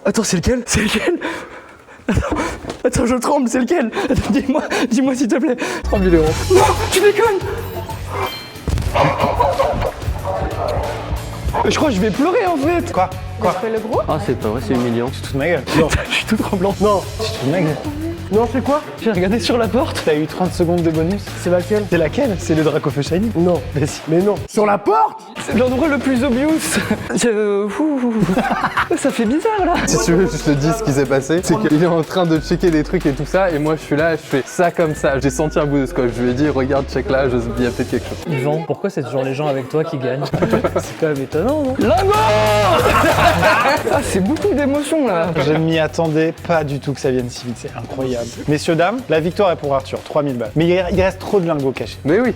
Attends, c'est lequel? C'est lequel? Attends, je tremble, c'est lequel? Attends, dis-moi s'il te plaît. 30 000 €. Non, tu déconnes! Je crois que je vais pleurer en fait. Quoi? Quoi? Le gros. Ah, c'est pas vrai, c'est humiliant. Tu te fous de ma gueule? Je suis tout tremblant. Non, Tu te fous de ma gueule? non, c'est quoi? J'ai regardé sur la porte. T'as eu 30 secondes de bonus. C'est laquelle? C'est laquelle? C'est le Dracofeu Shiny? Non. Mais si. Mais non. Sur la porte? C'est l'endroit le plus obvious. Ça fait bizarre là. Si tu veux, je te dis ce qui s'est passé. C'est qu'il est en train de checker des trucs et tout ça, et moi je suis là, je fais ça comme ça. J'ai senti un bout de scotch. Je lui ai dit, regarde, check là, il y a peut-être quelque chose. Yvan, pourquoi c'est toujours les gens avec toi qui gagnent? C'est quand même étonnant, non? Lingot. Ah, c'est beaucoup d'émotions là. Je ne m'y attendais pas du tout que ça vienne si vite, c'est incroyable. Messieurs, dames, la victoire est pour Arthur, 3000 balles. Mais il reste trop de lingots cachés. Mais oui.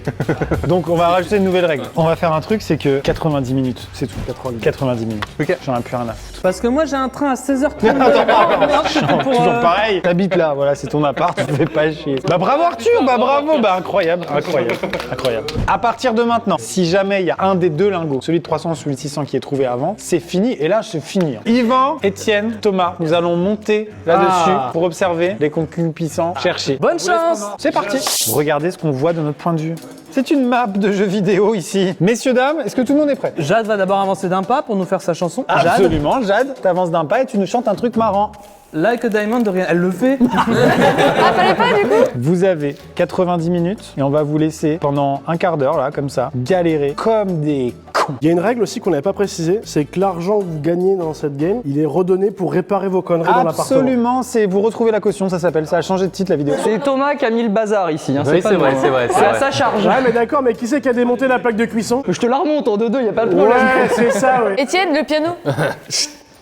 Donc on va rajouter une nouvelle règle. On va faire un truc, c'est que 90 minutes, c'est tout. 90 minutes. Ok. J'en ai plus rien à foutre. Parce que moi j'ai un train à 16h30. Toujours pareil. T'habites là, voilà, c'est ton appart, tu fais pas chier. Bah bravo Arthur, bah bravo, bah incroyable, incroyable, incroyable. À partir de maintenant, si jamais il y a un des deux lingots, celui de 300 ou celui de 600 qui est trouvé avant, c'est fini, et là c'est fini. Yvan, Étienne, Thomas, nous allons monter là-dessus pour observer les concupiscents chercher. Bonne chance. C'est parti. Regardez ce qu'on voit de notre point de vue. C'est une map de jeux vidéo ici. Messieurs, dames, est-ce que tout le monde est prêt? Jade va d'abord avancer d'un pas pour nous faire sa chanson. Jade, Absolument, Jade, t'avances d'un pas et tu nous chantes un truc marrant. like a diamond de rien. Elle le fait. Ah, fallait pas du coup? Vous avez 90 minutes et on va vous laisser pendant un quart d'heure, là, comme ça, galérer comme des cons. Il y a une règle aussi qu'on n'avait pas précisée, c'est que l'argent que vous gagnez dans cette game, il est redonné pour réparer vos conneries dans l'appartement. Absolument, c'est vous retrouvez la caution, ça s'appelle. Ça a changé de titre la vidéo. C'est Thomas qui a mis le bazar ici. Hein. Oui, pas c'est vrai, moi. c'est vrai. C'est à sa charge. Ouais, mais d'accord, mais qui c'est qui a démonté la plaque de cuisson? Je te la remonte en 2-2, y a pas de problème. Ouais, c'est ça, ouais. Étienne, le piano.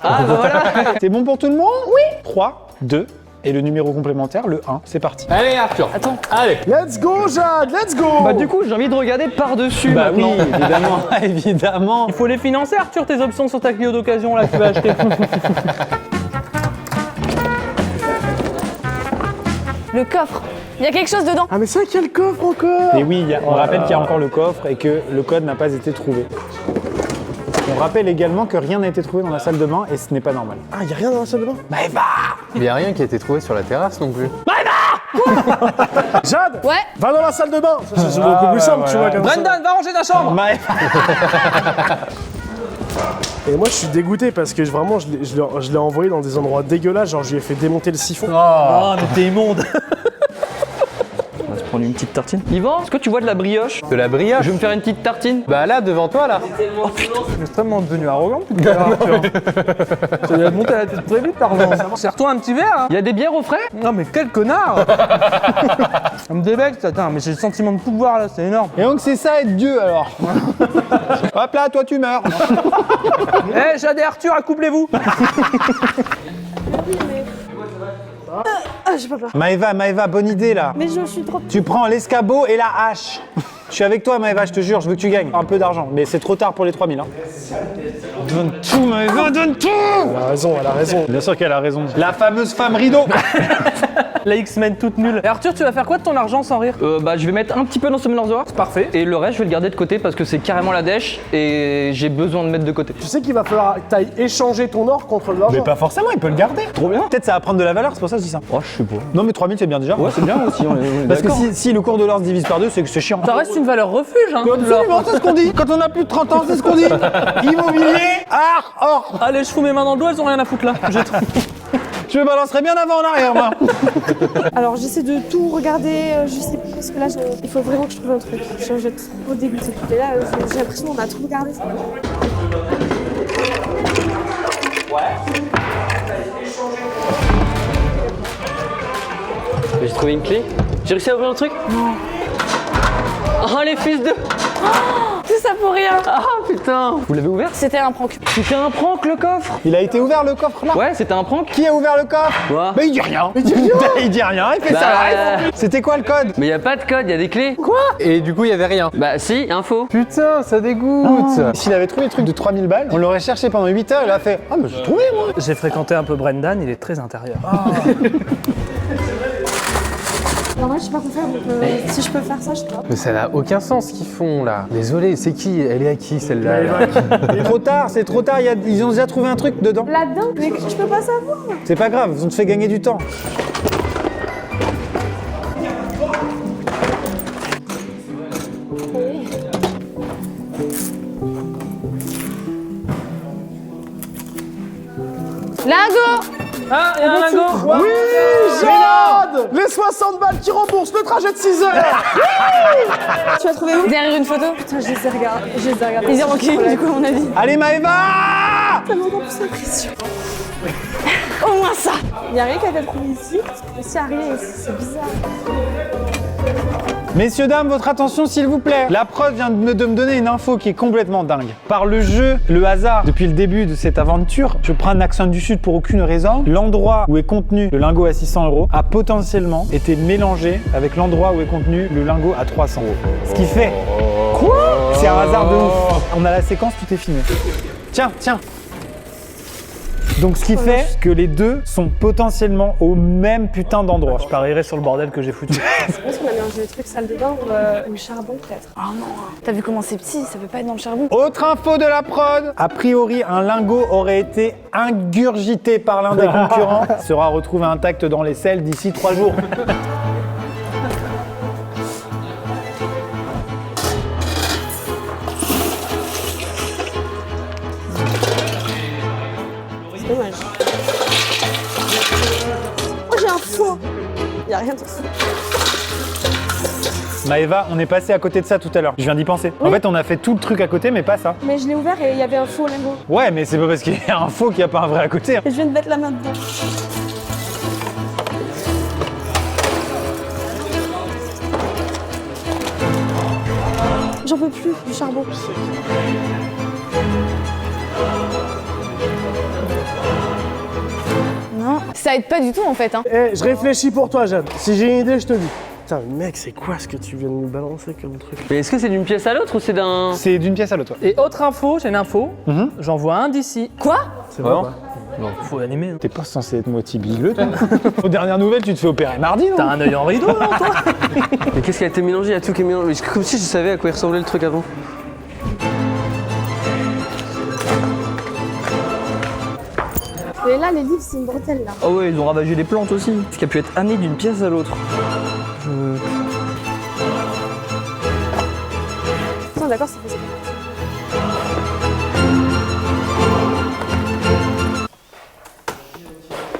Ah, bah voilà. C'est bon pour tout le monde? Oui. 3, 2, et le numéro complémentaire, le 1. C'est parti. Allez Arthur. Attends. Allez. Let's go, Jade, let's go! Bah, du coup, j'ai envie de regarder par-dessus Bah oui, maintenant. évidemment, évidemment. Il faut les financer, Arthur, tes options sur ta Clio d'occasion là que tu vas acheter. Le coffre. Il y a quelque chose dedans. Ah, mais c'est quel coffre encore? Et oui, on rappelle qu'il y a encore le coffre et que le code n'a pas été trouvé. On rappelle également que rien n'a été trouvé dans la salle de bain et ce n'est pas normal. Ah, y a rien dans la salle de bain? Il y a rien qui a été trouvé sur la terrasse non plus. Jade! Ouais. Va dans la salle de bain! Ça, c'est beaucoup plus simple, tu vois, comme ça. Brendan, va ranger ta chambre. Et moi, je suis dégoûté parce que vraiment, je l'ai envoyé dans des endroits dégueulasses, genre je lui ai fait démonter le siphon. Oh, mais t'es immonde. On va se prendre une petite tartine. Yvan, est-ce que tu vois de la brioche? De la brioche. Je vais me faire une petite tartine. Bah là, devant toi là. C'est extrêmement devenu arrogant depuis tout à l'heure, Arthur. Tu vas monter la tête très vite, pardon. Serre-toi un petit verre, hein. Y a des bières au frais? Non mais quel connard. Ça me débecte, attends, mais j'ai le sentiment de pouvoir là, c'est énorme. Et donc c'est ça être Dieu alors. Hop là, toi tu meurs. Eh, Jade et Arthur, accouplez-vous. Ah, j'ai pas peur. Maëva, bonne idée là. Mais je suis trop. Tu prends l'escabeau et la hache. Je suis avec toi Maëva, je te jure, je veux que tu gagnes un peu d'argent. Mais c'est trop tard pour les 3000. Hein. Donne tout Maëva, donne tout. Elle a raison, elle a raison. Bien sûr qu'elle a raison. La fameuse femme rideau. La X-Men toute nulle. Et Arthur, tu vas faire quoi de ton argent sans rire? Bah, je vais mettre un petit peu dans ce Summoner's C'est parfait. et le reste, je vais le garder de côté parce que c'est carrément la dèche et j'ai besoin de mettre de côté. Tu sais qu'il va falloir que t'ailles échanger ton or contre de l'argent. Mais pas forcément, il peut le garder. Trop bien. Peut-être ça va prendre de la valeur, c'est pour ça que je dis ça. Oh, je sais pas. Non mais 3000 c'est bien déjà. Ouais, c'est bien aussi, on est Parce que d'accord. si le cours de l'or se divise par deux, c'est que c'est chiant. Ça reste une valeur refuge, hein. Absolument, c'est ce qu'on dit. Quand on a plus de 30 ans, c'est ce qu'on dit. Immobilier, art, or. Allez, je fous mes mains dans le dos, elles ont rien à foutre là. Je me balancerais bien avant en arrière, moi. Alors j'essaie de tout regarder, je sais pas, parce que là il faut vraiment que je trouve un truc. Je vais être trop dégoûtée. Et là j'ai l'impression qu'on a tout regardé. J'ai trouvé une clé. J'ai réussi à ouvrir le truc? Non. Oh les fils de... Tout ça pour rien. Ah putain. Vous l'avez ouvert? C'était un prank. C'était un prank le coffre. Il a été ouvert le coffre là? Ouais, c'était un prank. Qui a ouvert le coffre? Quoi? Mais il dit rien. Il dit rien, il fait Bah, ça live. C'était quoi le code? Mais y a pas de code, y a des clés. Et du coup, il y avait rien. Bah si, info. Putain, ça dégoûte. S'il avait trouvé le truc de 3000 balles, on l'aurait cherché pendant 8 heures, il a fait ah mais j'ai trouvé moi. J'ai fréquenté un peu Brendan, il est très intérieur. En vrai, je sais pas quoi faire, donc si je peux faire ça, je sais pas. Mais ça n'a aucun sens ce qu'ils font là. Désolé, c'est qui? Elle est à qui celle-là là Trop tard, c'est trop tard, ils ont déjà trouvé un truc dedans. Là-dedans? Mais je peux pas savoir. C'est pas grave, ils ont te fait gagner du temps. Lingot. Ah, il y a un lingot. Oui, Jade. Les 60 balles qui remboursent le trajet de 6 heures. Tu vas trouver où? Derrière une photo. Putain, je les ai regardés. Je les ai regardés. Ils ont manqué une, du coup, à mon avis. Allez Maëva! Ça m'a encore plus l'impression. Au moins ça. Il y a rien qui a été trouvé ici. Mais s'il y a rien ici, c'est bizarre. Messieurs, dames, votre attention s'il vous plaît. La prod vient de me donner une info qui est complètement dingue. Par le jeu, le hasard, depuis le début de cette aventure, je prends un accent du sud pour aucune raison. L'endroit où est contenu le lingot à 600 € a potentiellement été mélangé avec l'endroit où est contenu le lingot à 300 €. Ce qui fait... Quoi? C'est un hasard de ouf. On a la séquence, tout est filmé. Tiens, tiens. Donc ce qui fait que les deux sont potentiellement au même putain d'endroit. Je parierais sur le bordel que j'ai foutu. Je pense qu'on a mélangé le truc salle de bain ou le charbon peut-être. Oh non. T'as vu comment c'est petit, ça peut pas être dans le charbon. Autre info de la prod, a priori un lingot aurait été ingurgité par l'un des concurrents, sera retrouvé intact dans les selles d'ici 3 jours. C'est dommage. Oh, j'ai un faux. Il y a rien dessous. Maëva, on est passé à côté de ça tout à l'heure. Je viens d'y penser. En fait, on a fait tout le truc à côté, mais pas ça. Mais je l'ai ouvert et il y avait un faux lingot. Ouais, mais c'est pas parce qu'il y a un faux qu'il n'y a pas un vrai à côté. Et je viens de mettre la main dedans. J'en peux plus du charbon. Non. Ça aide pas du tout en fait. Hein. Eh, je réfléchis pour toi, Jade. Si j'ai une idée, je te dis. Putain, mec, c'est quoi ce que tu viens de nous balancer comme truc? Mais est-ce que c'est d'une pièce à l'autre ou c'est d'un... C'est d'une pièce à l'autre. Et autre info, j'ai une info. J'en vois un d'ici. Quoi? C'est vrai. Faut animer. T'es pas censé être motibileux, toi. Aux dernières nouvelles, tu te fais opérer mardi, non? T'as un œil en rideau, non, toi? Mais qu'est-ce qui a été mélangé? Il y a tout qui est mélangé. Mais c'est comme si je savais à quoi il ressemblait le truc avant. Et là, les livres, c'est une bretelle là. Oh ouais, ils ont ravagé les plantes aussi. Ce qui a pu être amené d'une pièce à l'autre. Putain, d'accord, ça fait ça.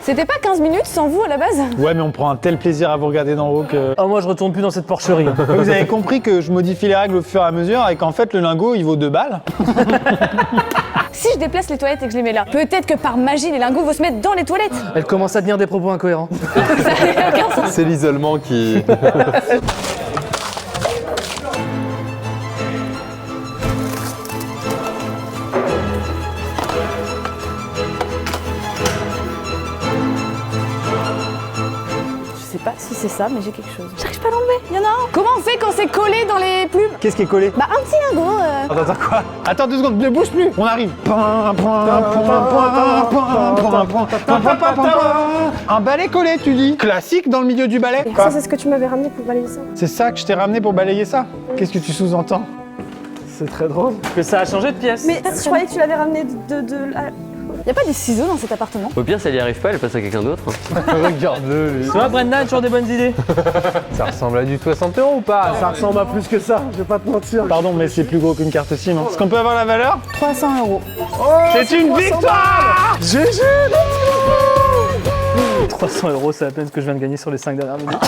C'était pas 15 minutes sans vous à la base? Ouais, mais on prend un tel plaisir à vous regarder d'en haut que... Oh, moi, je retourne plus dans cette porcherie. Vous avez compris que je modifie les règles au fur et à mesure et qu'en fait, le lingot, il vaut 2 balles. Si je déplace les toilettes et que je les mets là, peut-être que par magie les lingots vont se mettre dans les toilettes. Elle commence à tenir des propos incohérents. Ça n'a aucun sens. C'est l'isolement qui... Je sais pas si c'est ça, mais j'ai quelque chose. J'arrive pas à l'enlever. Il y en a un. Comment on fait quand c'est collé dans les plumes? Qu'est-ce qui est collé? Bah un petit lingot. Attends, quoi? Attends 2 secondes, ne bouge plus. On arrive. Un balai collé, tu dis? Classique dans le milieu du balai? Et ça, c'est ce que tu m'avais ramené pour balayer ça. C'est ça que je t'ai ramené pour balayer ça? Qu'est-ce que tu sous-entends? C'est très drôle. Que ça a changé de pièce. Mais je croyais que tu l'avais ramené de là. Y a pas des ciseaux dans cet appartement? Au pire, si elle y arrive pas, elle passe à quelqu'un d'autre. Regarde-le, lui. Tu vois, Brendan, toujours des bonnes idées. Ça ressemble à du 60 € ou pas? Ça ressemble à plus que ça, je vais pas te mentir. Pardon, mais c'est plus gros qu'une carte SIM. Est-ce qu'on peut avoir la valeur? 300 €. C'est une victoire! GG! 300 €, c'est à peine ce que je viens de gagner sur les 5 dernières minutes.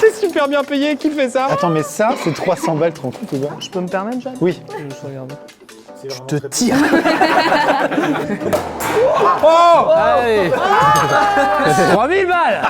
T'es super bien payé, qui fait ça? Attends, mais ça, c'est 300 balles, tu te rends compte ou pas? Je peux me permettre, Jade? Oui. Je regarde. Je te tire. Allez 3000 balles.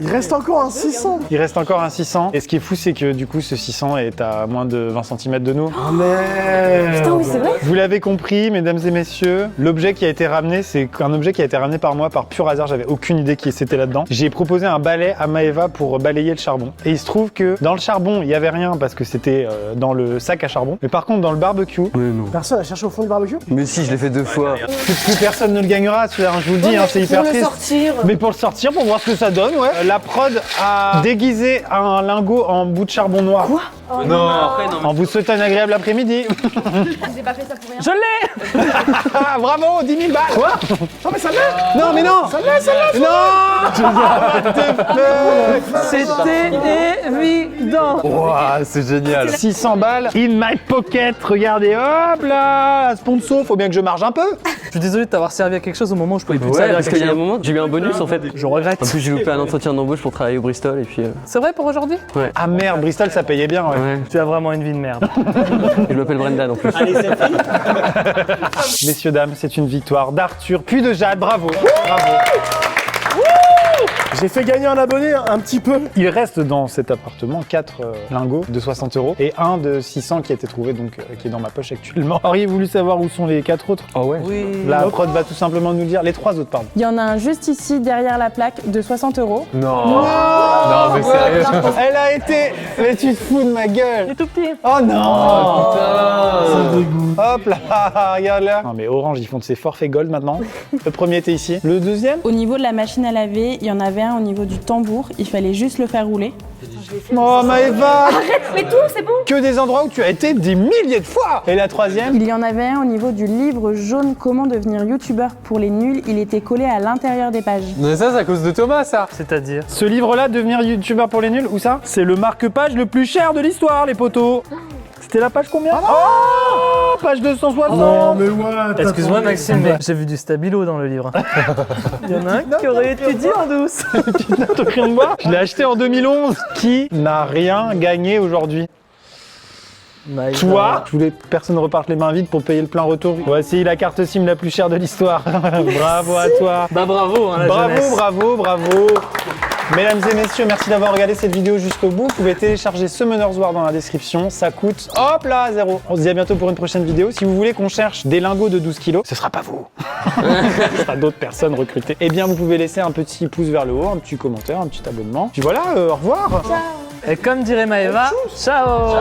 Il reste encore un 600. Il reste encore un 600. Et ce qui est fou, c'est que du coup, ce 600 est à moins de 20 cm de nous. Oh merde. Putain, oui, c'est vrai. Vous l'avez compris, mesdames et messieurs, l'objet qui a été ramené, c'est un objet qui a été ramené par moi par pur hasard. J'avais aucune idée qui c'était là-dedans. J'ai proposé un balai à Maëva pour balayer le charbon. Et il se trouve que dans le charbon, il y avait rien parce que c'était dans le sac à charbon. Mais par contre, dans le barbecue, Mais non. Personne a cherché au fond du barbecue? Mais si, je l'ai fait 2 fois. plus personne ne le gagnera, celui-là, je vous le dis, hein, c'est hyper Pour le triste. sortir. Mais pour le sortir, pour voir ce que ça donne, ouais. La prod a déguisé un lingot en bout de charbon noir. Quoi? Non, après, non. On vous souhaite un agréable après-midi. J'ai pas fait ça pour rien. Je l'ai. Ah, bravo, 10 000 balles. Quoi? Non mais ça l'est. Non, mais non. Ça l'est. Non. What the fuck? C'était évident. Waouh, c'est génial. 600 balles in my pocket. Regardez, hop là, sponsor. Faut bien que je marge un peu. Je suis désolé de t'avoir servi à quelque chose au moment où je pouvais plus te Ouais, servir à parce quelque qu'il y a un chose. moment, j'ai eu un bonus en fait. Je regrette. En plus, j'ai loupé un entretien d'embauche pour travailler au Bristol et puis. C'est vrai pour aujourd'hui? Ah merde, Bristol, ça payait bien, ouais. Ouais. Tu as vraiment une vie de merde. Et je m'appelle Brendan en plus. Messieurs, dames, c'est une victoire d'Arthur, puis de Jade. Bravo. Bravo. J'ai fait gagner un abonné un petit peu. Il reste dans cet appartement 4 lingots de 60 € et un de 600 qui a été trouvé, donc qui est dans ma poche actuellement. Auriez voulu savoir où sont les 4 autres? Oh ouais. Oui. La prod va tout simplement nous dire les 3 autres, pardon. Il y en a un juste ici derrière la plaque de 60 €. Non. Non, mais sérieux. Elle a été... Mais tu te fous de ma gueule. Il est tout petit. Oh non. Putain. Hop là, regarde là. Non mais Orange, ils font de ces forfaits gold maintenant. Le premier était ici. Le deuxième? Au niveau de la machine à laver, il y en avait un au niveau du tambour. Il fallait juste le faire rouler. Oh Maëva. Mais tout, c'est bon. Que des endroits où tu as été des milliers de fois. Et la troisième? Il y en avait un au niveau du livre jaune Comment devenir youtubeur pour les nuls. Il était collé à l'intérieur des pages. Mais ça, c'est à cause de Thomas, ça. C'est-à-dire? Ce livre-là, Devenir youtubeur pour les nuls, où ça? C'est le marque-page le plus cher de l'histoire, les potos. C'était la page combien? Oh, page 260. Non mais ouais. Excuse-moi Maxime, mais j'ai vu du stabilo dans le livre. Il y en a un qui aurait étudié en douce. Au crayon de bois. Je l'ai acheté en 2011. Qui n'a rien gagné aujourd'hui? Toi, je voulais que personne reparte les mains vides pour payer le plein retour. Voici la carte SIM la plus chère de l'histoire. Bravo à toi. Bah bravo, hein, la Bravo, jeunesse. bravo. Mesdames et messieurs, merci d'avoir regardé cette vidéo jusqu'au bout. Vous pouvez télécharger Summoner's War dans la description. Ça coûte, hop là, 0. On se dit à bientôt pour une prochaine vidéo. Si vous voulez qu'on cherche des lingots de 12 kilos, ce sera pas vous. Ce sera d'autres personnes recrutées. Eh bien, vous pouvez laisser un petit pouce vers le haut, un petit commentaire, un petit abonnement. Puis voilà, au revoir. Et comme dirait Maëva, ciao.